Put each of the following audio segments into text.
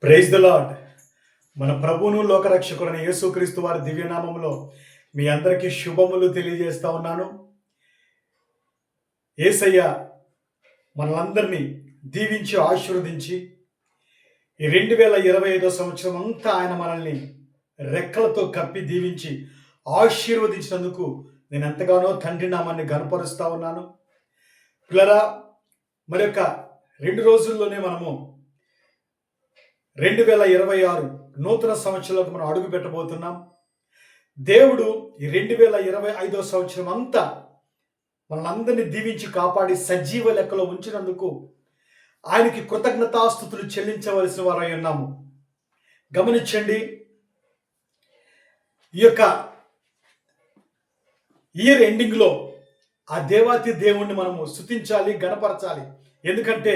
Praise the lord. మన ప్రభువును లోకరక్షకుడైన యేసుక్రీస్తు వారి దివ్యనామములో మీ అందరికీ శుభములు తెలియజేస్తా ఉన్నాను. యేసయ్య మనలందరినీ దీవించి ఆశీర్వదించి ఈ 2025 సంవత్సరం అంతా ఆయన మనల్ని రెక్కలతో కప్పి దీవించి ఆశీర్వదించినందుకు నేను ఎంతగానో తండ్రి నామాన్ని గనపరుస్తా ఉన్నాను. పిల్లరా, మరి యొక్క 2 రోజుల్లోనే మనము 2026 నూతన సంవత్సరంలోకి మనం అడుగు పెట్టబోతున్నాం. దేవుడు ఈ 2025 సంవత్సరం అంతా మనందరినీ దీవించి కాపాడి సజీవ లెక్కలో ఉంచినందుకు ఆయనకి కృతజ్ఞతాస్తుతులు చెల్లించవలసిన వారై ఉన్నాము. గమనించండి, ఈ యొక్క ఇయర్ ఎండింగ్లో ఆ దేవాతి దేవుణ్ణి మనము స్తుతించాలి, గణపరచాలి. ఎందుకంటే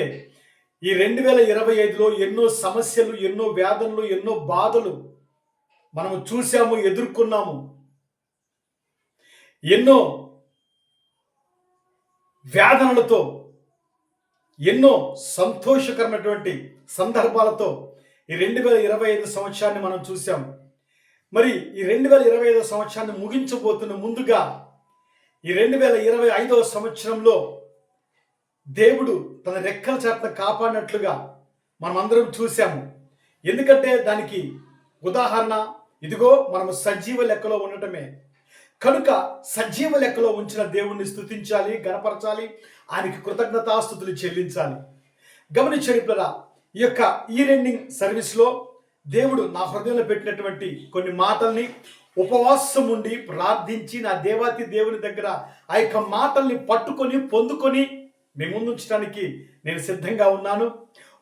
ఈ 2025లో ఎన్నో సమస్యలు, ఎన్నో వేదనలు, ఎన్నో బాధలు మనము చూసాము, ఎదుర్కొన్నాము. ఎన్నో వేదనలతో, ఎన్నో సంతోషకరమైనటువంటి సందర్భాలతో ఈ 2025 సంవత్సరాన్ని మనం చూసాం. మరి ఈ 2025 సంవత్సరాన్ని ముగించబోతున్న ముందుగా ఈ 2025 సంవత్సరంలో దేవుడు తన రెక్కల చాటున కాపాడినట్లుగా మనం అందరం చూసాము. ఎందుకంటే దానికి ఉదాహరణ ఇదిగో మనము సజీవ లెక్కలో ఉండటమే. కనుక సజీవ లెక్కలో ఉంచిన దేవుణ్ణి స్తుతించాలి, గణపరచాలి, ఆయనకి కృతజ్ఞతాస్తుతులు చెల్లించాలి. గమనించండి పిల్లరా, ఈ యొక్క ఇయర్ ఎండింగ్ సర్వీస్లో దేవుడు నా హృదయంలో పెట్టినటువంటి కొన్ని మాటల్ని ఉపవాసం ఉండి ప్రార్థించి నా దేవాతి దేవుని దగ్గర ఆ యొక్క మాటల్ని పట్టుకొని పొందుకొని మీ ముందు ఉంచడానికి నేను సిద్ధంగా ఉన్నాను.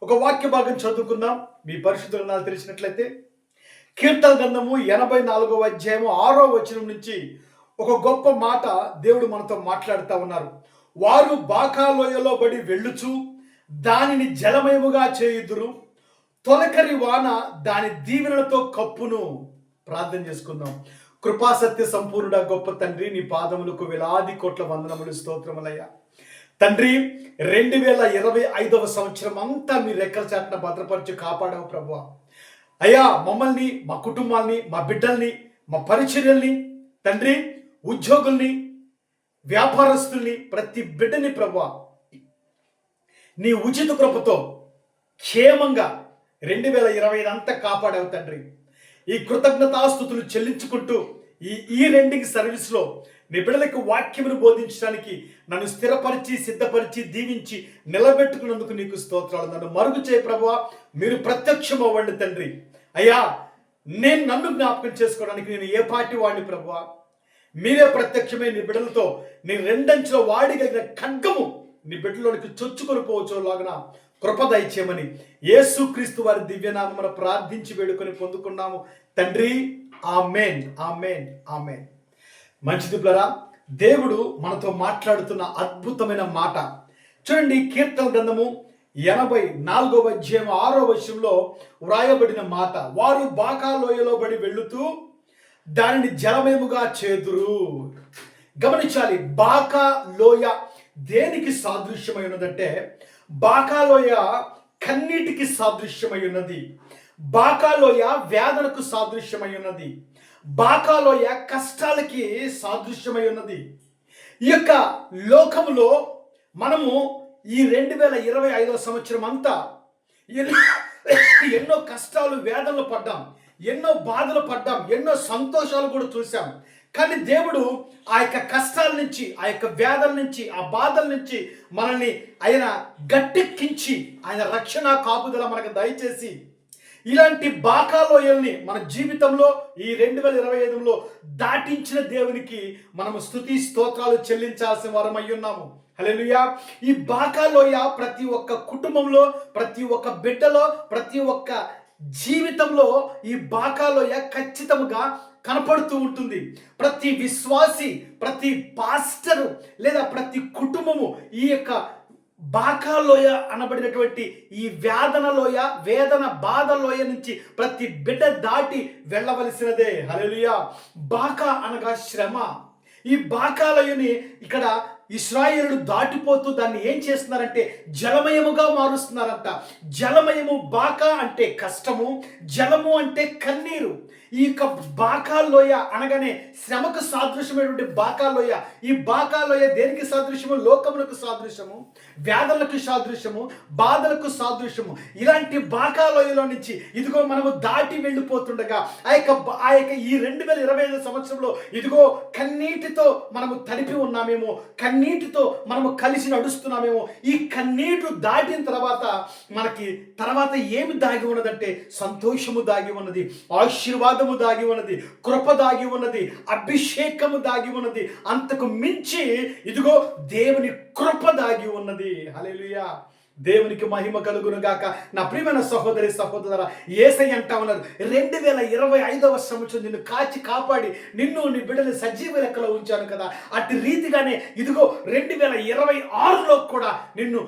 ఒక వాక్య భాగం చదువుకుందాం. మీ పరిశుద్ధ గ్రంథాలు తెలిసినట్లయితే కీర్తన గ్రంథము 84వ అధ్యాయము 6వ వచనం నుంచి ఒక గొప్ప మాట దేవుడు మనతో మాట్లాడుతూ ఉన్నారు. వారు బాకా లోయలో బడి వెళ్ళుచు దానిని జలమయముగా చేయుదురు, తొలకరి వాన దాని దీవెనలతో కప్పును. ప్రార్థన చేసుకుందాం. కృపాసత్య సంపూర్ణ గొప్ప తండ్రి, నీ పాదములకు వేలాది కోట్ల వందనములు, స్తోత్రములయ్యా. తండ్రి, 2025 సంవత్సరం అంతా మీ రెక్కల చాటున భద్రపరిచి కాపాడావు ప్రభువా. అయ్యా, మమ్మల్ని, మా కుటుంబాల్ని, మా బిడ్డల్ని, మా పరిచర్యల్ని, తండ్రి, ఉద్యోగుల్ని, వ్యాపారస్తుల్ని, ప్రతి బిడ్డని ప్రభువా నీ ఉచిత కృపతో క్షేమంగా 2025 అంతా కాపాడావు తండ్రి. ఈ కృతజ్ఞతాస్తుతులు చెల్లించుకుంటూ ఈ ఇయర్ ఎండింగ్ సర్వీస్లో నీ బిడ్డలకు వాక్యమును బోధించడానికి నన్ను స్థిరపరిచి, సిద్ధపరిచి, దీవించి నిలబెట్టుకున్నందుకు నీకు స్తోత్రాలు. నన్ను మరుగు చేయ ప్రభువా, మీరు ప్రత్యక్షం అవ్వండి తండ్రి. అయ్యా, నన్ను జ్ఞాపకం చేసుకోవడానికి నేను ఏ పార్టీ వాడిని ప్రభువా, మీరే ప్రత్యక్షమే నీ బిడ్డలతో నీ రెండంచుల వాడిగలిగిన ఖడ్గము నీ బిడ్డలోనికి చొచ్చుకొని పోవచ్చులాగా కృప దయచేయమని యేసుక్రీస్తు వారి దివ్యనామమున ప్రార్థించి వేడుకొని పొందుకున్నాము తండ్రి. ఆమేన్, ఆమేన్, ఆమేన్. మంచిది పిల్లరా, దేవుడు మనతో మాట్లాడుతున్న అద్భుతమైన మాట చూడండి. కీర్తన గ్రంథము 84వ అధ్యాయం 6వ వచనంలో వ్రాయబడిన మాట, వారు బాకా లోయలో బడి వెళ్ళుతూ దానిని జలమయముగా చేదురు. గమనించాలి, బాకా లోయ దేనికి సాదృశ్యమై ఉన్నదంటే, బాకాలోయ కన్నీటికి సాదృశ్యమై ఉన్నది, బాకాలోయ వేదనకు సాదృశ్యమై ఉన్నది, బాకాలోయ కష్టాలకి సాదృశ్యమై ఉన్నది. ఈ యొక్క లోకములో మనము ఈ 2025 సంవత్సరం అంతా ఎన్నో కష్టాలు, వేదనలు పడ్డాం, ఎన్నో బాధలు పడ్డాం, ఎన్నో సంతోషాలు కూడా చూసాం. కానీ దేవుడు ఆ యొక్క కష్టాల నుంచి, ఆ యొక్క వేదల నుంచి, ఆ బాధల నుంచి మనల్ని ఆయన గట్టెక్కించి ఆయన రక్షణ కాపుదల మనకు దయచేసి ఇలాంటి బాకాలోయల్ని మన జీవితంలో ఈ 2025లో దాటించిన దేవునికి మనము స్తుతి స్తోత్రాలు చెల్లించాల్సిన వారమై ఉన్నాము. హల్లెలూయా. ఈ బాకాలోయ ప్రతి ఒక్క కుటుంబంలో, ప్రతి ఒక్క బిడ్డలో, ప్రతి ఒక్క జీవితంలో ఈ బాకాలోయ ఖచ్చితంగా కనపడుతూ ఉంటుంది. ప్రతి విశ్వాసి, ప్రతి పాస్టరు లేదా ప్రతి కుటుంబము ఈ యొక్క బాకాలోయ అనబడినటువంటి ఈ వేదనలోయ, వేదన బాధలోయ నుంచి ప్రతి బిడ్డ దాటి వెళ్ళవలసినదే. హల్లెలూయా. బాకా అనగా శ్రమ. ఈ బాకాలోయని ఇక్కడ ఇశ్రాయేలుడు దాటిపోతూ దాన్ని ఏం చేస్తున్నారంటే జలమయముగా మారుస్తున్నారంట. జలమయము, బాకా అంటే కష్టము, జలము అంటే కన్నీరు. ఈ యొక్క బాకాలోయ అనగానే శ్రమకు సాదృశ్యమైనటువంటి బాకాలోయ. ఈ బాకాలోయ దేనికి సాదృశ్యము? లోకములకు సాదృశ్యము, వ్యాధులకు సాదృశ్యము, బాధలకు సాదృశ్యము. ఇలాంటి బాకాలోయలో నుంచి ఇదిగో మనము దాటి వెళ్ళిపోతుండగా ఆ యొక్క ఈ 2025 సంవత్సరంలో ఇదిగో కన్నీటితో మనము తడిపి ఉన్నామేమో, కన్నీటితో మనము కలిసి నడుస్తున్నామేమో. ఈ కన్నీటు దాటిన తర్వాత మనకి తర్వాత ఏమి దాగి ఉన్నదంటే సంతోషము దాగి ఉన్నది, ఆశీర్వాదము దాగి ఉన్నది, కృప దాగి ఉన్నది, అభిషేకము దాగి ఉన్నది. అంతకు మించి ఇదిగో దేవుని కృప దాగి ఉన్నది. హల్లెలూయా, దేవునికి మహిమ కలుగును గాక. నా ప్రియమైన సహోదరి సహోదరులారా, యేసయ్య అంటా ఉన్నారు 2025వ సంవత్సరం నిన్ను కాచి కాపాడి నిన్ను నీ బిడ్డని సజీవ లెక్కలో ఉంచాను కదా. అట్టి రీతిగానే ఇదిగో 2026లో కూడా నిన్ను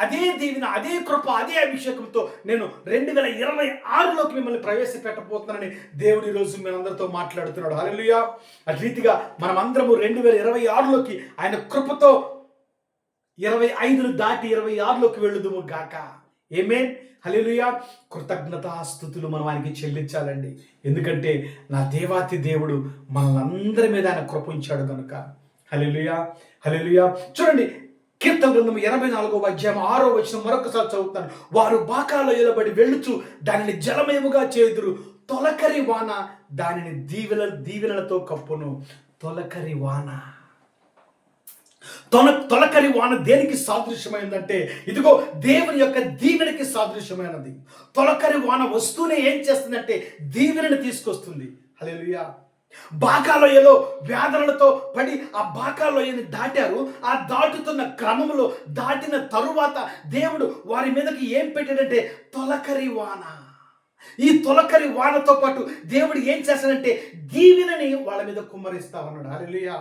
అదే దీవెన, అదే కృప, అదే అభిషేకంతో నేను 2026లోకి మిమ్మల్ని ప్రవేశపెట్టబోతున్నానని దేవుడు ఈరోజు మనందరితో మాట్లాడుతున్నాడు. హల్లెలూయా. అట్టి రీతిగా మనం అందరము 2026లోకి ఆయన కృపతో 25ను దాటి 26లోకి వెళ్ళుదుము గాక. ఆమేన్. హల్లెలూయా. కృతజ్ఞతాస్తుతులు మనం ఆయనకి చెల్లించాలండి. ఎందుకంటే నా దేవాతి దేవుడు మనందరి మీద ఆయన కృప ఉంచాడు కనుక. హల్లెలూయా, హల్లెలూయా. చూడండి, కీర్తన గ్రంథం 84వ అధ్యాయం 6వ వచనం మరొకసారి చదువుతాను. వారు బాకాలో ఎలబడి వెళ్ళుచు దానిని జలమయముగా చేదురు, తొలకరి వాన దానిని దీవెనలతో కప్పును. తొలకరి వాన, తొలకరి వాన దేనికి సాదృశ్యమైందంటే ఇదిగో దేవుని యొక్క దీవెనకి సాదృశ్యమైనది. తొలకరి వాన వస్తూనే ఏం చేస్తుందంటే దీవెనని తీసుకొస్తుంది. హల్లెలూయా. బాకాలోయలో వ్యాధులతో పడి ఆ బాకాలోయని దాటారు. ఆ దాటుతున్న క్రమంలో దాటిన తరువాత దేవుడు వారి మీదకి ఏం పెట్టాడంటే తొలకరి వాన. ఈ తొలకరి వానతో పాటు దేవుడు ఏం చేస్తాడంటే దీవెనని వాళ్ళ మీద కుమ్మరిస్తా ఉన్నాడు. హల్లెలూయా.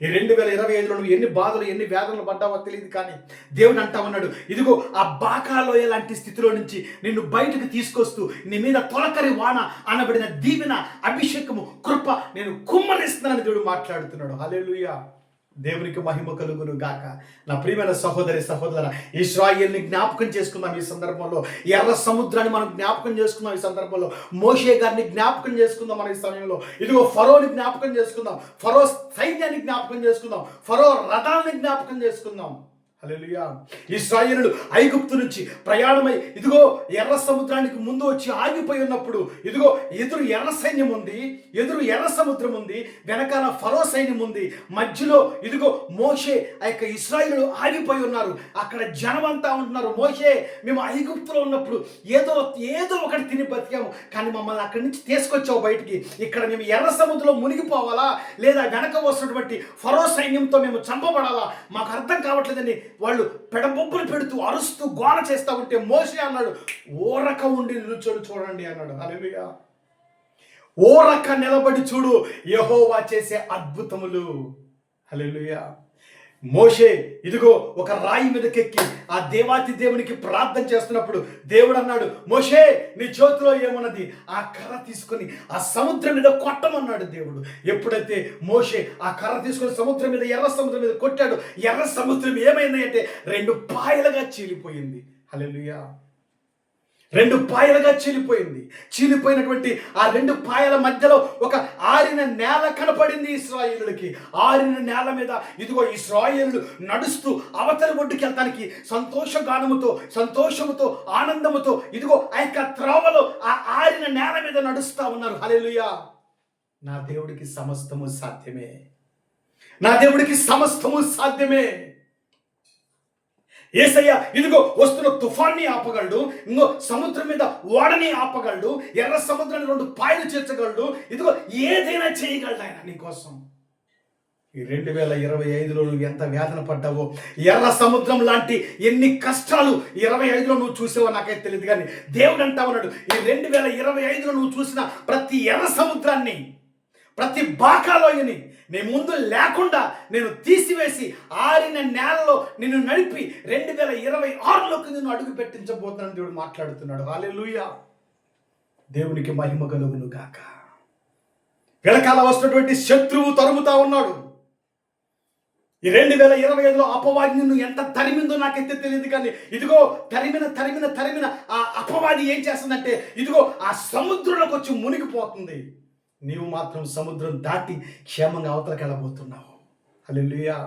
ఈ 2025లో నువ్వు ఎన్ని బాధలు, ఎన్ని వేదనలు పడ్డావో తెలియదు, కానీ దేవుడు అంటా ఉన్నాడు ఇదిగో ఆ బాకాలోయ లాంటి స్థితిలో నుంచి నిన్ను బయటకు తీసుకొస్తూ నీ మీద తొలకరి వాన అనబడిన దీవెన, అభిషేకము, కృప నేను కుమ్మరిస్తున్నానని దేవుడు మాట్లాడుతున్నాడు. హల్లెలూయా. దేవునికి మహిమ కలుగును గాక. నా ప్రియమైన సహోదరి సహోదరులారా, ఇశ్రాయేలుని జ్ఞాపకం చేసుకుందాం ఈ సందర్భంలో. ఎర్ర సముద్రాన్ని మనం జ్ఞాపకం చేసుకుందాం ఈ సందర్భంలో. మోషే గారిని జ్ఞాపకం చేసుకుందాం మనం ఈ సమయంలో. ఇదిగో ఫరోని జ్ఞాపకం చేసుకుందాం, ఫరో సైన్యాన్ని జ్ఞాపకం చేసుకుందాం, ఫరో రథాన్ని జ్ఞాపకం చేసుకుందాం. హల్లెలూయా. ఇశ్రాయేలులు ఐగుప్తు నుంచి ప్రయాణమై ఇదిగో ఎర్ర సముద్రానికి ముందు వచ్చి ఆగిపోయి ఉన్నప్పుడు ఇదిగో ఎదురు ఎర్ర సైన్యం ఉంది, ఎదురు ఎర్ర సముద్రం ఉంది, వెనకాల ఫరో సైన్యం ఉంది, మధ్యలో ఇదిగో మోషే ఆ యొక్క ఇశ్రాయేలులు ఆగిపోయి ఉన్నారు. అక్కడ జనం అంతా ఉంటున్నారు, మోషే మేము ఐగుప్తులో ఉన్నప్పుడు ఏదో ఒకటి తిని బతికాము, కానీ మమ్మల్ని అక్కడి నుంచి తీసుకొచ్చావు బయటికి, ఇక్కడ మేము ఎర్ర సముద్రంలో మునిగిపోవాలా లేదా వెనక వస్తున్నటువంటి ఫరో సైన్యంతో మేము చంపబడాలా మాకు అర్థం కావట్లేదని వాళ్ళు పెడబొబ్బులు పెడుతూ అరుస్తూ గోల చేస్తూ ఉంటే మోషే అన్నాడు ఓరక ఉండి నిలుచోడు చూడండి అన్నాడు. హల్లెలూయా. ఓరక నిలబడి చూడు యెహోవా చేసే అద్భుతములు. హల్లెలూయా. మోషే ఇదిగో ఒక రాయి మీదకెక్కి ఆ దేవాతి దేవునికి ప్రార్థన చేస్తున్నప్పుడు దేవుడు అన్నాడు మోషే నీ చేతిలో ఏమున్నది? ఆ కర్ర తీసుకొని ఆ సముద్రం మీద కొట్టమన్నాడు దేవుడు. ఎప్పుడైతే మోషే ఆ కర్ర తీసుకొని సముద్రం మీద, ఎర్ర సముద్రం మీద కొట్టాడు, ఎర్ర సముద్రం ఏమైంది అంటే 2 పాయలుగా చీలిపోయింది. హల్లెలూయా. 2 పాయలుగా చీలిపోయింది. చీలిపోయినటువంటి ఆ 2 పాయల మధ్యలో ఒక ఆరిన నేల కనపడింది ఇశ్రాయేలులకి. ఆరిన నేల మీద ఇదిగో ఇశ్రాయేలులు నడుస్తూ అవతలి ఒడ్డుకి వెళ్తానికి సంతోషగానముతో, సంతోషముతో, ఆనందముతో ఇదిగో ఆ యొక్క త్రోవలో ఆ ఆరిన నేల మీద నడుస్తూ ఉన్నారు. హల్లెలూయా. నా దేవుడికి సమస్తము సాధ్యమే. నా దేవుడికి సమస్తము సాధ్యమే. యేసయ్య ఇదిగో వస్తున్న తుఫాన్ని ఆపగలడు, ఇంకో సముద్రం మీద ఓడని ఆపగలడు, ఎర్ర సముద్రాన్ని 2 పాయలు చేర్చగలడు, ఇదిగో ఏదైనా చేయగలడు ఆయన నీకోసం. ఈ 2025లో నువ్వు ఎంత వేదన పడ్డావో, ఎర్ర సముద్రం లాంటి ఎన్ని కష్టాలు 25లో నువ్వు చూసావో నాకైతే తెలియదు, కానీ దేవుడు అంటా ఉన్నాడు ఈ 2025లో నువ్వు చూసిన ప్రతి ఎర్ర సముద్రాన్ని, ప్రతి బాకాలోయని నీ ముందు లేకుండా నేను తీసివేసి ఆరిన నేలలో నిన్ను నడిపి 2026లోకి నిన్ను అడుగు పెట్టించబోతున్నాను దేవుడు మాట్లాడుతున్నాడు. హల్లెలూయా. దేవునికి మహిమ కలుగును గాక. వెనకాల వస్తున్నటువంటి శత్రువు తరుముతా ఉన్నాడు. ఈ 2025లో అపవాది నిన్ను ఎంత తరిమిందో నాకైతే తెలియదు, కానీ ఇదిగో తరిమిన ఆ అపవాది ఏం చేస్తుందంటే ఇదిగో ఆ సముద్రంలోకి వచ్చి మునిగిపోతుంది. నీవు మాత్రం సముద్రం దాటి క్షేమంగా అవతలకి వెళ్ళబోతున్నావు. హల్లెలూయా.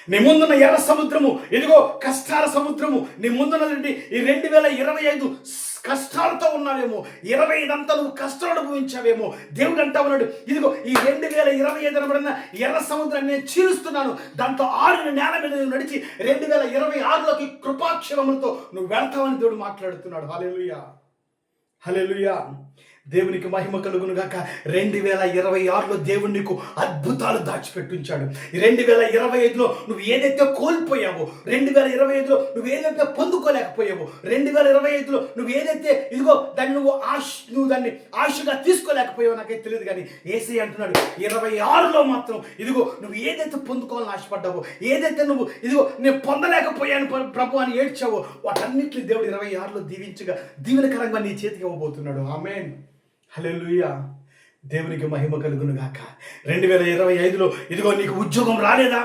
నీ ముందున్న ఎర్ర సముద్రము, ఇదిగో కష్టాల సముద్రము నీ ముందున్నటువంటి ఈ 2025 కష్టాలతో ఉన్నావేమో, 25 అంతా నువ్వు కష్టాలు అనుభవించావేమో. దేవుడు అంటా ఉన్నాడు, ఇదిగో ఈ 2025 అనబడిన ఎర్ర సముద్రాన్ని నేను చీలుస్తున్నాను, దాంతో ఆరు నేల మీద నువ్వు నడిచి 2026లోకి కృపాక్షేమములతో నువ్వు వెళ్తావని దేవుడు మాట్లాడుతున్నాడు. హల్లెలూయా, హల్లెలూయా. దేవునికి మహిమ కలుగును గాక. 2026లో దేవుడు నీకు అద్భుతాలు దాచిపెట్టించాడు. 2025లో నువ్వు ఏదైతే కోల్పోయావో, 2025లో నువ్వు ఏదైతే పొందుకోలేకపోయావో, 2025లో నువ్వు ఏదైతే ఇదిగో దాన్ని నువ్వు దాన్ని ఆశగా తీసుకోలేకపోయావో నాకైతే తెలియదు, కానీ యేసయ్య అంటున్నాడు 26లో మాత్రం ఇదిగో నువ్వు ఏదైతే పొందుకోవాలని ఆశపడ్డావో, ఏదైతే నువ్వు ఇదిగో నేను పొందలేకపోయాను ప్రభు అని ఏడ్చావో, వాటన్నిటిని దేవుడు 26లో దీవెనకరంగా నీ చేతికి ఇవ్వబోతున్నాడు. ఆమేన్, హల్లెలూయా. దేవునికి మహిమ కలుగును గాక. 2025లో ఇదిగో నీకు ఉద్యోగం రాలేదా?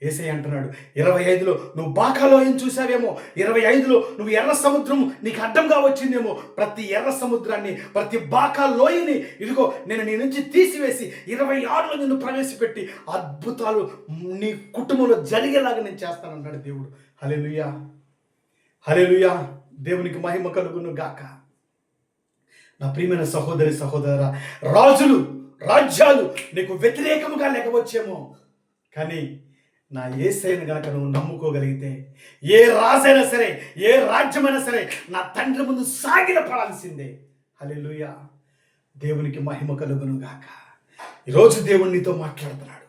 యేసయ్య అంటున్నాడు 25లో నువ్వు బాకాలో ఏం చూసావేమో, 25లో నువ్వు ఎర్ర సముద్రం నీకు అడ్డంగా వచ్చిందేమో. ప్రతి ఎర్ర సముద్రాన్ని, ప్రతి బాకా లోయని ఇదిగో నేను నీ నుంచి తీసివేసి 26లో నిన్ను ప్రవేశపెట్టి అద్భుతాలు నీ కుటుంబంలో జరిగేలాగా నేను చేస్తానన్నాడు దేవుడు. హల్లెలూయా, హల్లెలూయా. దేవునికి మహిమ కలుగును గాక. నా ప్రియమైన సహోదరి సహోదరా, రాజులు రాజ్యాలు నీకు వ్యతిరేకముగా లేకపోవచ్చేమో, కానీ నా యేసయ్యను గనక నువ్వు నమ్ముకోగలిగితే ఏ రాజైనా సరే, ఏ రాజ్యమైనా సరే నా తండ్రి ముందు సాగిల పడాల్సిందే. హల్లెలూయా. దేవునికి మహిమ కలుగును గాక. ఈరోజు దేవుడు నీతో మాట్లాడుతున్నాడు.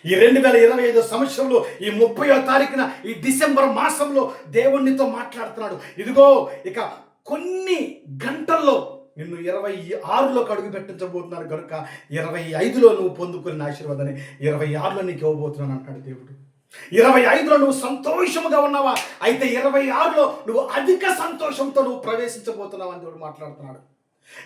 ఈ 2025 సంవత్సరంలో ఈ 30వ తారీఖున ఈ డిసెంబర్ మాసంలో దేవుడు నీతో మాట్లాడుతున్నాడు. ఇదిగో ఇక కొన్ని గంటల్లో నిన్ను 26లోకి అడుగు పెట్టించబోతున్నాను కనుక 25లో నువ్వు పొందుకున్న ఆశీర్వాదాన్ని 26లో నీకు ఇవ్వబోతున్నాను అంటాడు దేవుడు. 25లో నువ్వు సంతోషముగా ఉన్నావా? అయితే 26లో నువ్వు అధిక సంతోషంతో నువ్వు ప్రవేశించబోతున్నావు అని దేవుడు మాట్లాడుతున్నాడు.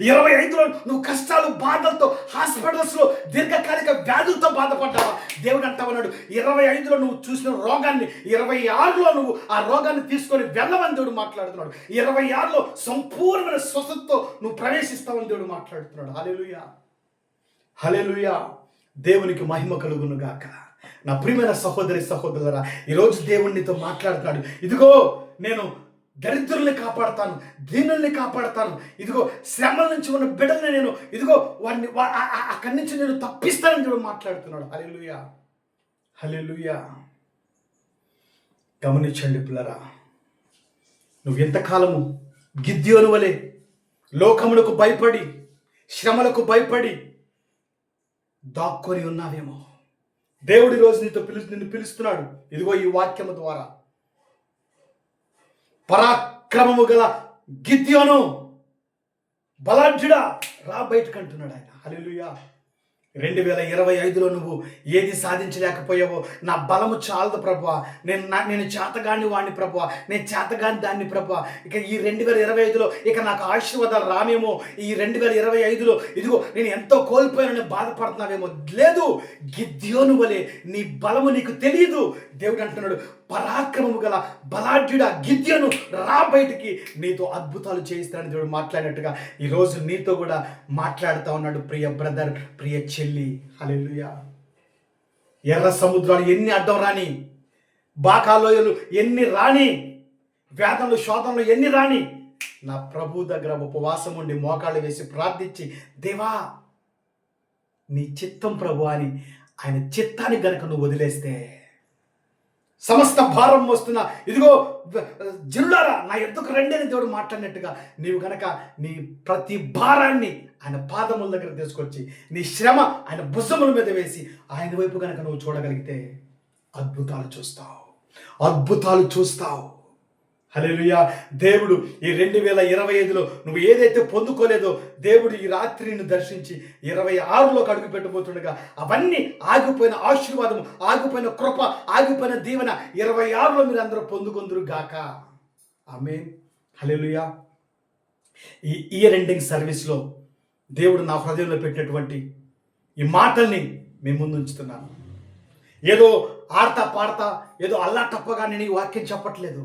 25లో నువ్వు కష్టాలు, బాధలతో, హాస్పిటల్స్లో దీర్ఘకాలిక వ్యాధులతో బాధపడ్డావా? దేవుడు అంటా ఉన్నాడు 25లో నువ్వు చూసిన రోగాన్ని 26లో నువ్వు ఆ రోగాన్ని తీసుకొని వెళ్ళవని దేవుడు మాట్లాడుతున్నాడు. 26లో సంపూర్ణమైన స్వస్థతతో నువ్వు ప్రవేశిస్తావని దేవుడు మాట్లాడుతున్నాడు. హల్లెలూయా, హల్లెలూయా. దేవునికి మహిమ కలుగును గాక. నా ప్రియమైన సహోదరి సహోదరులారా, ఈరోజు దేవుడు నీతో మాట్లాడుతున్నాడు. ఇదిగో నేను దరిద్రుల్ని కాపాడుతాను, దీనుల్ని కాపాడుతాను, ఇదిగో శ్రమల నుంచి ఉన్న బిడ్డల్ని నేను ఇదిగో వాడిని అక్కడి నుంచి నేను తప్పిస్తానని దేవుడు మాట్లాడుతున్నాడు. హల్లెలూయా, హల్లెలూయా. గమనించండి పిల్లరా, నువ్వు ఎంతకాలము గిద్యోను వలె లోకములకు భయపడి, శ్రమలకు భయపడి దాక్కొని ఉన్నావేమో. దేవుడి రోజు నిన్ను పిలుస్తున్నాడు. ఇదిగో ఈ వాక్యము ద్వారా పరాక్రమము గల గిద్యోను, బలాఢ్యుడా రా బయటకు అంటున్నాడు ఆయన. హల్లెలూయా. 2025లో నువ్వు ఏది సాధించలేకపోయావో, నా బలము చాలదు ప్రభువా, నేను చేతగాని వాడిని ప్రభువా, నేను చేతగాని దాన్ని ప్రభువా, ఇక ఈ 2025లో ఇక నాకు ఆశీర్వాదాలు రామేమో, ఈ 2025లో ఇదిగో నేను ఎంతో కోల్పోయానని బాధపడుతున్నావేమో. లేదు, గిద్యోను వలె నీ బలము నీకు తెలియదు. దేవుడు అంటున్నాడు పరాక్రమము గల బలాఢ్యుడా గిద్యోను రా బయటికి, నీతో అద్భుతాలు చేయిస్తానని దేవుడు మాట్లాడినట్టుగా ఈరోజు నీతో కూడా మాట్లాడుతూ ఉన్నాడు. ప్రియ బ్రదర్, ప్రియ చెల్లి. హల్లెలూయా. ఎర్ర సముద్రాలు ఎన్ని అడ్డం రాని, బాకాలోయలు ఎన్ని రాని, వేదనలు శోధనలు ఎన్ని రాని, నా ప్రభు దగ్గర ఉపవాసం ఉండి మోకాళ్ళు వేసి ప్రార్థించి, దేవా నీ చిత్తం ప్రభు అని ఆయన చిత్తాన్ని గనక నువ్వు వదిలేస్తే, సమస్త భారం వస్తున్నా ఇదిగో జనులారా నా ఎద్దుకు రండి అని దేవుడు మాట్లాడినట్టుగా నీవు గనక నీ ప్రతి భారాన్ని ఆయన పాదముల దగ్గర తీసుకొచ్చి, నీ శ్రమ ఆయన భుజముల మీద వేసి ఆయన వైపు గనక నువ్వు చూడగలిగితే అద్భుతాలు చూస్తావు, అద్భుతాలు చూస్తావు. హల్లెలూయా. దేవుడు ఈ 2025లో నువ్వు ఏదైతే పొందుకోలేదో దేవుడు ఈ రాత్రి నిన్ను దర్శించి 26లోకి అడుగు పెట్టబోతుండగా అవన్నీ ఆగిపోయిన ఆశీర్వాదం, ఆగిపోయిన కృప, ఆగిపోయిన దీవెన 26లో మీరు అందరూ పొందుకొందురు గాక. ఆమేన్, హల్లెలూయా. ఈ ఇయర్ ఎండింగ్ సర్వీస్లో దేవుడు నా హృదయంలో పెట్టినటువంటి ఈ మాటల్ని మీ ముందు ఉంచుతున్నాను. ఏదో ఆడతా పాడతా ఏదో అల్లా తప్పగా నేను ఈ వాక్యం చెప్పట్లేదు.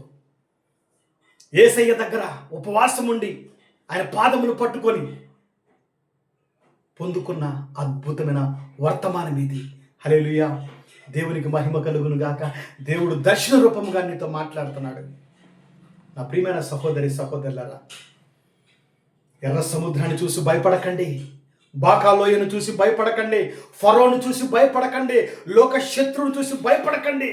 యేసయ్య దగ్గర ఉపవాసం ఉండి ఆయన పాదములు పట్టుకొని పొందుకున్న అద్భుతమైన వర్తమానం ఇది. హల్లెలూయా. దేవునికి మహిమ కలుగును గాక. దేవుడు దర్శన రూపంగా నీతో మాట్లాడుతున్నాడు. నా ప్రియమైన సహోదరి సహోదరులారా, ఎర్ర సముద్రాన్ని చూసి భయపడకండి, బాకాలోయను చూసి భయపడకండి, ఫరోను చూసి భయపడకండి, లోక శత్రువును చూసి భయపడకండి.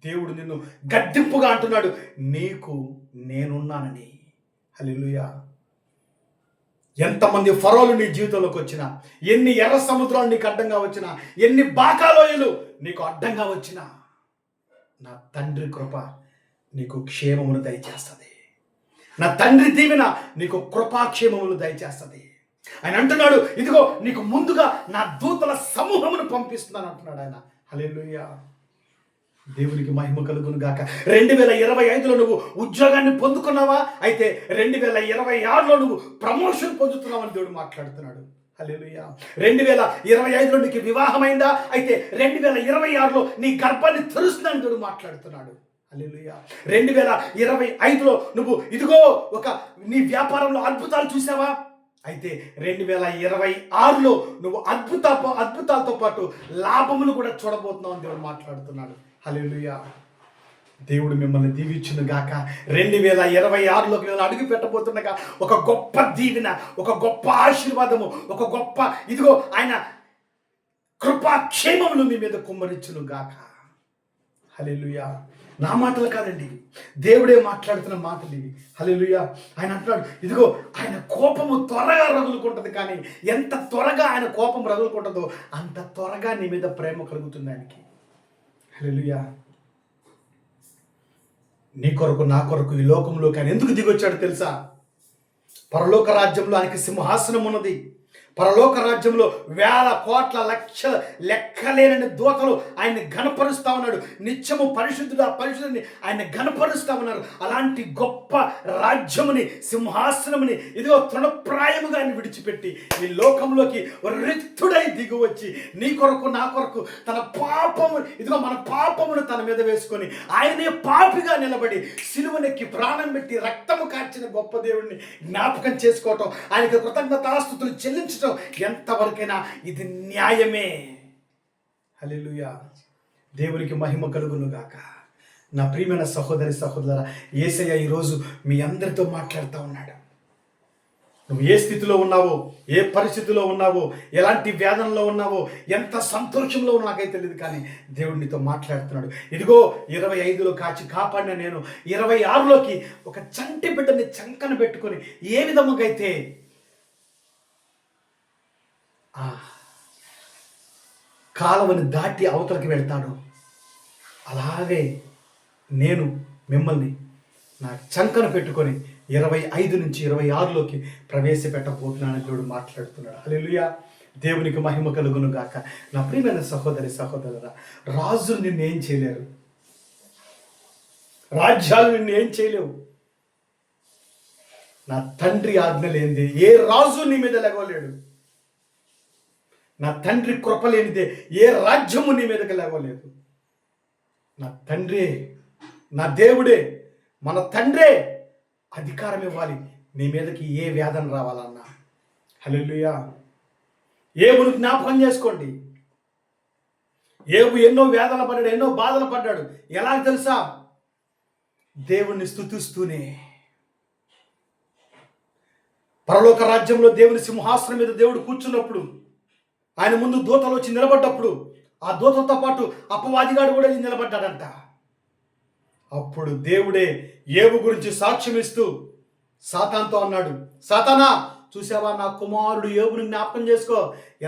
దేవుడు నిన్ను గద్దింపుగా అంటున్నాడు, నీకు నేనున్నానని. హల్లెలూయా. ఎంతమంది ఫరోలు నీ జీవితంలోకి వచ్చినా, ఎన్ని ఎర్ర సముద్రాలు నీకు అడ్డంగా వచ్చినా, ఎన్ని బాకాలోయలు నీకు అడ్డంగా వచ్చినా, నా తండ్రి కృప నీకు క్షేమమును దయచేస్తుంది. నా తండ్రి దీవెన నీకు కృపాక్షేమమును దయచేస్తుంది. ఆయన అంటున్నాడు, ఇదిగో నీకు ముందుగా నా దూతల సమూహమును పంపిస్తున్నాను అంటున్నాడు ఆయన. హల్లెలూయా. దేవునికి మహిమ కలుగును గాక. 2025లో నువ్వు ఉద్యోగాన్ని పొందుకున్నావా? అయితే 2026లో నువ్వు ప్రమోషన్ పొందుతున్నావని దేవుడు మాట్లాడుతున్నాడు. హల్లెలూయా. 2025లో నీకు వివాహమైందా? అయితే 2026లో నీ గర్భాన్ని తెరుస్తుందని దేవుడు మాట్లాడుతున్నాడు. హల్లెలూయా. 2025లో నువ్వు ఇదిగో నీ వ్యాపారంలో అద్భుతాలు చూసావా? అయితే 2026లో నువ్వు అద్భుతాలతో పాటు లాభములు కూడా చూడబోతున్నావు అని దేవుడు మాట్లాడుతున్నాడు. హల్లెలూయా. దేవుడు మిమ్మల్ని దీవించును గాక. 2026లోకి నేను అడుగు పెట్టబోతుండగా ఒక గొప్ప దీవెన, ఒక గొప్ప ఆశీర్వాదము, ఒక గొప్ప ఇదిగో ఆయన కృపాక్షేమములు మీ మీద కుమ్మరించును గాక. హల్లెలూయా. నా మాటలు కాదండి, దేవుడే మాట్లాడుతున్న మాటలు ఇవి. హల్లెలూయా. ఆయన అంటున్నాడు, ఇదిగో ఆయన కోపము త్వరగా రగులుకుంటుంది, కానీ ఎంత త్వరగా ఆయన కోపం రగులుకుంటుందో అంత త్వరగా నీ మీద ప్రేమ కలుగుతుంది ఆయనకి. హల్లెలూయా. నీ కొరకు నా కొరకు ఈ లోకంలోకి ఆయన ఎందుకు దిగొచ్చాడు తెలుసా? పరలోక రాజ్యంలో ఆయనకి సింహాసనం ఉన్నది. పరలోక రాజ్యంలో వేల కోట్ల లక్షల లెక్కలేనని దూతలు ఆయన్ని ఘనపరుస్తా ఉన్నాడు. నిత్యము పరిశుద్ధుని ఆయన ఘనపరుస్తా ఉన్నారు. అలాంటి గొప్ప రాజ్యముని, సింహాసనముని ఇదిగో తృణప్రాయముగా ఆయన విడిచిపెట్టి ఈ లోకంలోకి రిక్తుడై దిగువచ్చి నీ కొరకు నా కొరకు తన పాపము ఇదిగో మన పాపమును తన మీద వేసుకొని ఆయనే పాపిగా నిలబడి సిలువనెక్కి ప్రాణం పెట్టి రక్తము కార్చిన గొప్ప దేవుడిని జ్ఞాపకం చేసుకోవటం, ఆయనకు కృతజ్ఞతాస్తుతులు చెల్లించడం ఎంతవరకైనా ఇది న్యాయమే. హల్లెలూయా. దేవునికి మహిమ కలుగును గాక. నా ప్రియమైన సహోదరి సహోదరులారా, యేసయ్య ఈరోజు మీ అందరితో మాట్లాడుతూ ఉన్నాడు. నువ్వు ఏ స్థితిలో ఉన్నావో, ఏ పరిస్థితిలో ఉన్నావో, ఎలాంటి వేదనలో ఉన్నావో, ఎంత సంతోషంలో నాకైతే తెలియదు, కానీ దేవుడు నీతో మాట్లాడుతున్నాడు. ఇదిగో 25లో కాపాడిన నేను 26లోకి ఒక చంటి బిడ్డని చంకన పెట్టుకొని ఏ విధముగా అయితే కాలువని దాటి అవతలకి వెళ్తాడు, అలాగే నేను మిమ్మల్ని నా చంకన పెట్టుకొని 25 నుంచి 26లోకి ప్రవేశపెట్టబోతున్నానని దేవుడు మాట్లాడుతున్నాడు. హల్లెలూయా. దేవునికి మహిమ కలుగును గాక. నా ప్రియమైన సహోదరి సహోదరులారా, రాజులు నిన్నేం చేయలేరు, రాజ్యాలు నిన్నేం చేయలేవు. నా తండ్రి ఆజ్ఞ లేనిదే ఏ రాజు నీ మీద లెగవలేడు. నా తండ్రి కృప లేనిదే ఏ రాజ్యము నీ మీదకి లేవలేదు. నా తండ్రే, నా దేవుడే, మన తండ్రే అధికారం ఇవ్వాలి నీ మీదకి ఏ వేదన రావాలన్నా. హల్లెలూయా. ఏబును జ్ఞాపకం చేసుకోండి. ఏబు ఎన్నో వేదన పడ్డాడు, ఎన్నో బాధలు పడ్డాడు. ఎలా తెలుసా? దేవుణ్ణి స్తుతిస్తూనే. పరలోక రాజ్యంలో దేవుని సింహాసనం మీద దేవుడు కూర్చున్నప్పుడు, ఆయన ముందు దూతలు వచ్చి నిలబడ్డప్పుడు, ఆ దూతలతో పాటు అపవాదిగాడు కూడా నిలబడ్డాడంట. అప్పుడు దేవుడే ఏబు గురించి సాక్ష్యం ఇస్తూ సాతానుతో అన్నాడు, సాతానా, చూసావా నా కుమారుడు ఏబుని జ్ఞాపకం చేసుకో,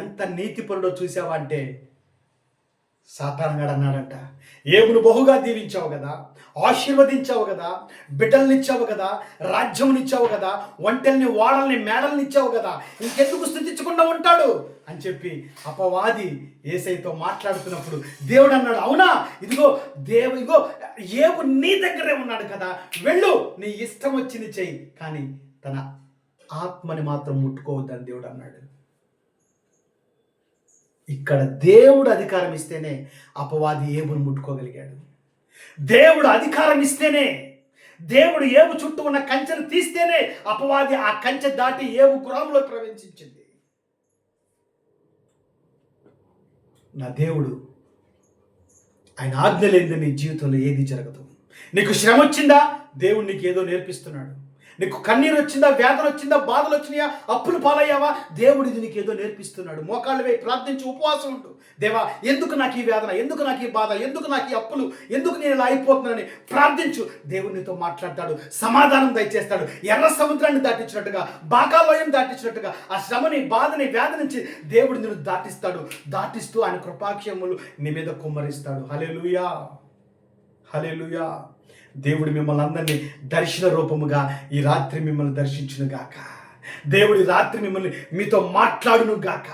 ఎంత నీతిపరుడో చూసావా అంటే సాతాను గాడు అన్నాడంట, ఏబును బహుగా దీవించావు కదా, ఆశీర్వదించావు కదా, బిడ్డల్నిచ్చావు కదా, రాజ్యమునిచ్చావు కదా, ఒంటెల్ని వాడల్ని మేడల్ని ఇచ్చావు కదా, ఇంకెందుకు స్థుతించకుండా ఉంటాడు అని చెప్పి అపవాది యేసయ్యతో మాట్లాడుతున్నప్పుడు దేవుడు అన్నాడు, అవునా, ఇదిగో ఏబు నీ దగ్గరే ఉన్నాడు కదా, వెళ్ళు, నీ ఇష్టం వచ్చింది చెయ్యి, కానీ తన ఆత్మని మాత్రం ముట్టుకోవద్దని దేవుడు అన్నాడు. ఇక్కడ దేవుడు అధికారం ఇస్తేనే అపవాది ఏబును ముట్టుకోగలిగాడు. దేవుడు అధికారం ఇస్తేనే, దేవుడు ఏబు చుట్టూ ఉన్న కంచెను తీస్తేనే అపవాది ఆ కంచె దాటి ఏబు గృహంలో ప్రవేశించింది. నా దేవుడు, ఆయన ఆజ్ఞ లేనిదే నీ జీవితంలో ఏది జరగదు. నీకు శ్రమ వచ్చిందా, దేవుడు నీకు ఏదో నేర్పిస్తున్నాడు. నీకు కన్నీరు వచ్చిందా, వేదన వచ్చిందా, బాధలు వచ్చినాయా, అప్పులు పాలయ్యావా, దేవుడు ఇది నీకు ఏదో నేర్పిస్తున్నాడు. మోకాళ్ళు వేయి ప్రార్థించి ఉపవాసం ఉండు. దేవా, ఎందుకు నాకు ఈ వేదన, ఎందుకు నాకు ఈ బాధ, ఎందుకు నాకు ఈ అప్పులు, ఎందుకు నేను ఇలా అయిపోతున్నానని ప్రార్థించు. దేవుడు నీతో మాట్లాడతాడు, సమాధానం దయచేస్తాడు. ఎర్ర సముద్రాన్ని దాటించినట్టుగా, బాకాలోయం దాటించినట్టుగా ఆ శ్రమని, బాధని, వేదన నుంచి దేవుడు నిన్ను దాటిస్తాడు. దాటిస్తూ ఆయన కృపాక్షేమములు నీ మీద కుమ్మరిస్తాడు. హల్లెలూయా, హల్లెలూయా. దేవుడు మిమ్మల్ని అందరినీ దర్శన రూపముగా ఈ రాత్రి మిమ్మల్ని దర్శించును గాక. దేవుడి రాత్రి మిమ్మల్ని మీతో మాట్లాడును గాక.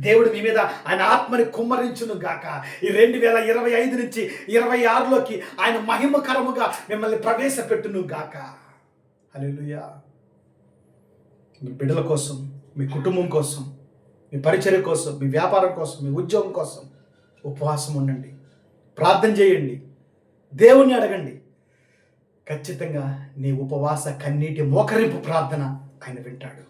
దేవుడు మీ మీద ఆయన ఆత్మని కుమ్మరించును గాక. ఈ 2025 నుంచి 26లోకి ఆయన మహిమకరముగా మిమ్మల్ని ప్రవేశపెట్టును గాక. హల్లెలూయా. మీ బిడ్డల కోసం, మీ కుటుంబం కోసం, మీ పరిచర్య కోసం, మీ వ్యాపారం కోసం, మీ ఉద్యోగం కోసం ఉపవాసం ఉండండి, ప్రార్థన చేయండి, దేవుణ్ణి అడగండి. ఖచ్చితంగా నీ ఉపవాస కన్నీటి మోకరింపు ప్రార్థన ఆయన వింటాడు.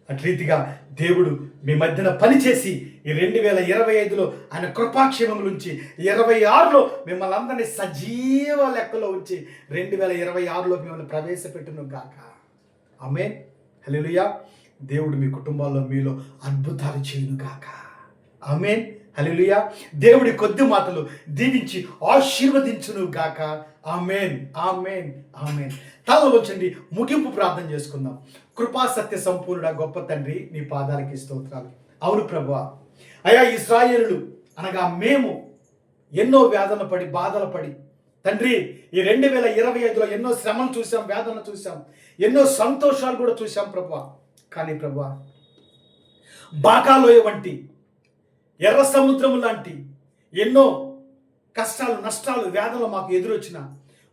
అటు రీతిగా దేవుడు మీ మధ్యన పనిచేసి ఈ 2025లో ఆయన కృపాక్షేమం నుంచి 26లో మిమ్మల్ని అందరినీ సజీవ లెక్కలో ఉంచి 2026లోకి మిమ్మల్ని ప్రవేశపెట్టును గాక. ఆమేన్, హల్లెలూయా. దేవుడు మీ కుటుంబాల్లో మీలో అద్భుతాలు చేయును గాక. ఆమేన్, హల్లెలూయా. దేవుడి కొద్ది మాటలు దీవించి ఆశీర్వదించును గాక. ఆమేన్, ఆమేన్, ఆమేన్. తల వచ్చండి, ముగింపు ప్రార్థన చేసుకుందాం. కృపా సత్య సంపూర్ణ గొప్ప తండ్రి, నీ పాదాలకి స్తోత్రాలు. అవును ప్రభువా, అయా ఇశ్రాయేలులు అనగా మేము ఎన్నో వేదన పడి, బాధలు పడి తండ్రి, ఈ 2025లో ఎన్నో శ్రమలు చూసాం, వేదనలు చూసాం, ఎన్నో సంతోషాలు కూడా చూసాం ప్రభువా. కానీ ప్రభువా, బాకాలోయ వంటి, ఎర్ర సముద్రం లాంటి ఎన్నో కష్టాలు, నష్టాలు, వేదనలు మాకు ఎదురొచ్చిన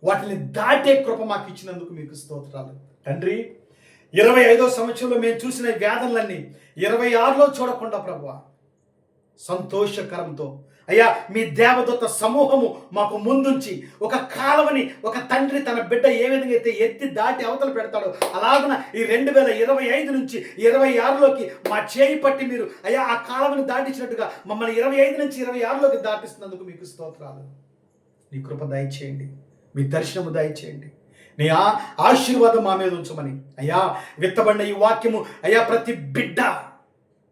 వాటిని దాటే కృప మాకు ఇచ్చినందుకు మీకు స్తోత్రాలు తండ్రి. 25వ సంవత్సరంలో మేము చూసిన వేదనలన్నీ 26లో చూడకుండా ప్రభువా, సంతోషకరంతో అయ్యా మీ దేవదూత సమూహము మాకు ముందుంచి ఒక కాలవని, ఒక తండ్రి తన బిడ్డ ఏ విధంగా అయితే ఎత్తి దాటి అవతల పెడతాడో అలాగన ఈ 2025 నుంచి 26లోకి మా చేయి పట్టి మీరు అయ్యా ఆ కాలవని దాటించినట్టుగా మమ్మల్ని 25 నుంచి 26లోకి దాటిస్తున్నందుకు మీకు స్తోత్రాలు. నీ కృప దయచేయండి, మీ దర్శనము దయచేయండి, నీ ఆశీర్వాదం మా మీద ఉంచమని అయ్యా విత్తబడిన ఈ వాక్యము అయ్యా ప్రతి బిడ్డ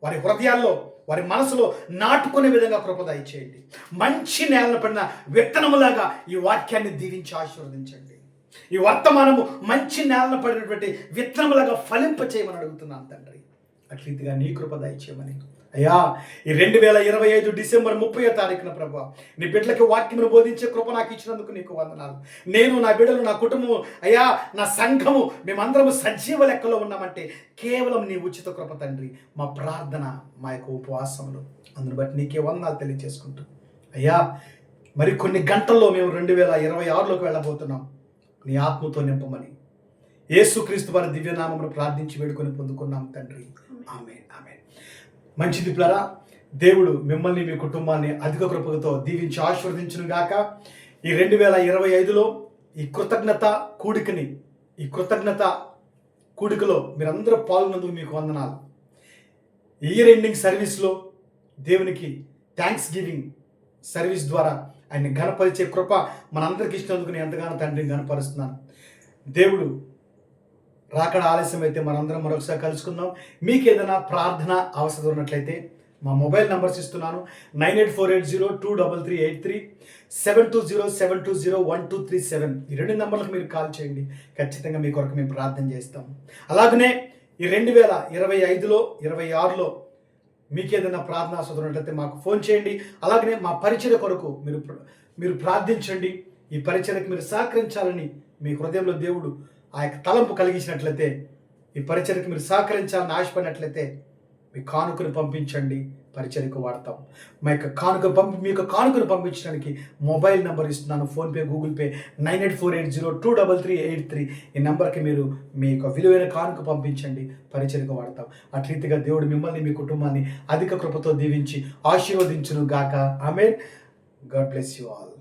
వారి హృదయాల్లో, వారి మనసులో నాటుకునే విధంగా కృప దయచేయండి. మంచి నేలను పడిన విత్తనములాగా ఈ వాక్యాన్ని దీవించి ఆశీర్వదించండి. ఈ వర్తమానము మంచి నేలను పడినటువంటి విత్తనములాగా ఫలింప చేయమని అడుగుతున్నాను తండ్రి. అట్లీతిగా నీ కృప దయచేయమని అయ్యా ఈ 2025 డిసెంబర్ 30వ తారీఖున ప్రభా నీ బిడ్డలకి వాక్యమును బోధించే కృప నాకు ఇచ్చినందుకు నీకు వందనాలు. నేను, నా బిడ్డలు, నా కుటుంబము అయ్యా నా సంఘము మేమందరము సజీవ లెక్కలో ఉన్నామంటే కేవలం నీ ఉచిత కృప తండ్రి. మా ప్రార్థన, మా యొక్క ఉపవాసములు అందును బట్టి నీకే వందనాలు తెలియజేసుకుంటూ అయ్యా మరి కొన్ని గంటల్లో మేము 2026లోకి వెళ్ళబోతున్నాం. నీ ఆత్మతో నింపమని యేసుక్రీస్తు వారి దివ్యనామమును ప్రార్థించి వేడుకొని పొందుకున్నాం తండ్రి. ఆమేన్, ఆమేన్. మంచిది ప్లరా, దేవుడు మిమ్మల్ని, మీ కుటుంబాన్ని అధిక కృపతో దీవించి ఆశీర్వదించును గాక. ఈ 2025లో ఈ కృతజ్ఞత కూడికలో మీరందరూ పాల్గొన్నందుకు మీకు వందనాలు. ఇయర్ ఎండింగ్ సర్వీస్లో దేవునికి థ్యాంక్స్ గివింగ్ సర్వీస్ ద్వారా ఆయన్ని ఘనపరిచే కృప మనందరికి ఇచ్చినందుకు నేను ఎంతగానో తండ్రిని ఘనపరుస్తున్నాను. దేవుడు రాకడ ఆలస్యం అయితే మనందరం మరొకసారి కలుసుకుందాం. మీకు ఏదైనా ప్రార్థన అవసరం ఉన్నట్లయితే మా మొబైల్ నంబర్స్ ఇస్తున్నాను. 9848023383, 7207201237. ఈ 2 నంబర్లకు మీరు కాల్ చేయండి. ఖచ్చితంగా మీ కొరకు మేము ప్రార్థన చేస్తాం. అలాగనే ఈ 2025లో 26లో మీకు ఏదైనా ప్రార్థన అవసరం ఉన్నట్లయితే మాకు ఫోన్ చేయండి. అలాగనే మా పరిచర్య కొరకు మీరు ప్రార్థించండి. ఈ పరిచర్యకు మీరు సహకరించాలని మీ హృదయంలో దేవుడు ఆ యొక్క తలంపు కలిగించినట్లయితే, ఈ పరిచర్యకు మీరు సహకరించాలని ఆశపడినట్లయితే మీ కానుకను పంపించండి. పరిచర్యకు వాడతాం. మీ యొక్క కానుకను పంపించడానికి మొబైల్ నెంబర్ ఇస్తున్నాను. ఫోన్పే, గూగుల్ పే 9848023383 ఈ నెంబర్కి మీరు మీ యొక్క విలువైన కానుక పంపించండి. పరిచర్యకు వాడతాం. అట్రీతిగా దేవుడు మిమ్మల్ని, మీ కుటుంబాన్ని అధిక కృపతో దీవించి ఆశీర్వదించును గాక. ఆమేన్. God bless you all.